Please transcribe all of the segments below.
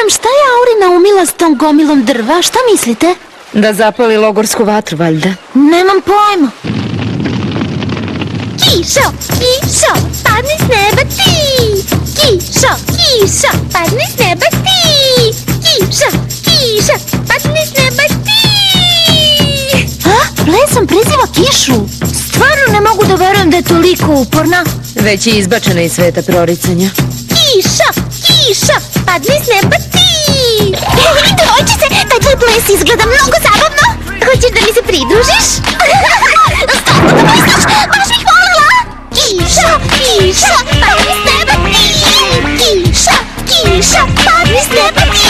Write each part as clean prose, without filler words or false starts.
znam šta je Auri naumila s tom gomilom drva, šta mislite? Da zapali logorsku vatru, valjda. Nemam pojma. Kišo, kišo, padni s neba ti! Kišo, kišo, padni s neba ti! Kišo, kišo, padni s neba ti! A? Plesom priziva kišu? Stvarno ne mogu da verujem da je toliko uporna. Već je izbačena iz sveta proricanja. Kišo, kišo, padni s neba ti! Devojčice, taj tvoj ples izgleda mnogo zabavno! Hoćeš da mi se pridružiš? Stvarno da misliš, baš bih volila! Kišo, kišo, padni s neba ti! Kišo, kišo, padni s neba ti!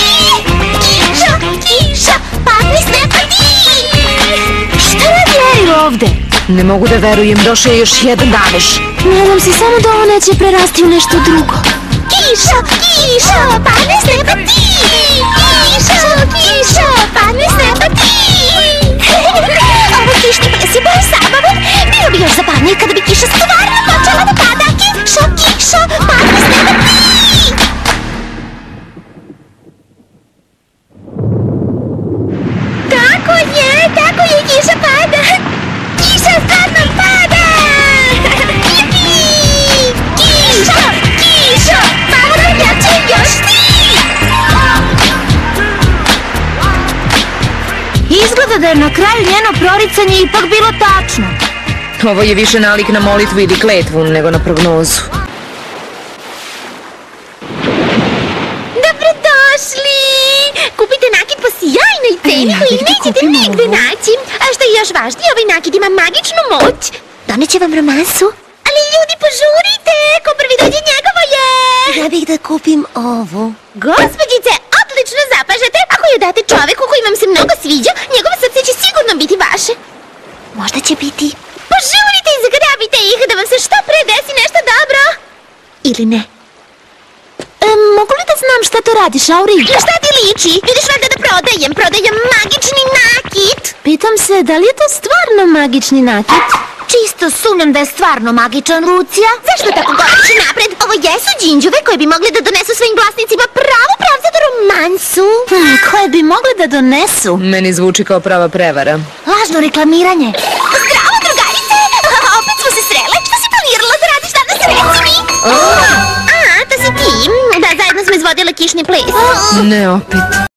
Kišo, kišo, padni s neba ti! Šta radi Ariel ovde? Ne mogu da verujem, došao je još jedan davež. Nadam se samo da ovo neće prerasti u nešto drugo. Kišo, kišo, padni s neba ti! Kišo, kišo, padni s neba ti! Ovo kišni ples je baš zabavan. Bilo bi još zabavnije kada bi kiša stvarno počela da pada. Kišo, kišo, padni s neba ti! Tako je, kiša pada! Kiša stvarno pada! Kišo, kišo, pada jače još ti! Izgleda da je na kraju njeno proricanje ipak bilo tačno. Ovo je više nalik na molitvu ili kletvu nego na prognozu. Dobrodošli! Kupite nakit po sjajnoj ceni koju nećete nigde naći. A što je još važnije, ovaj nakit ima magičnu moć. Doneće vam romansu. Ali ljudi, požurite! Ko prvi dođe, njegovo je! Ja bih da kupim ovu. Gospođice, odlično zapažete. Ako je date čoveku koji vam se mnogo sviđa, njegovo srce će sigurno biti vaše. Možda će biti. Požurite i zagrabite ih da vam se što pre desi nešto dobro. Ili ne? Mogu li da znam šta to radiš, Auri? Na šta ti liči? Vidiš valjda da prodajem magični nakit. Pitam se, da li je to stvarno magični nakit? Čisto sumnjam da je stvarno magičan, Lucija. Zašto tako govoriš napred? Ovo jesu džinđuve koje bi mogli da donesu svojim vlasnicima pravu pravzatu romansu. Koje bi mogli da donesu? Meni zvuči kao prava prevara. Lažno reklamiranje. Zdravo, drugarice! Opet smo se srele. Šta si planirala da radiš danas, reci mi? A, to si ti. Da, zajedno smo izvodile kišni ples. Ne opet.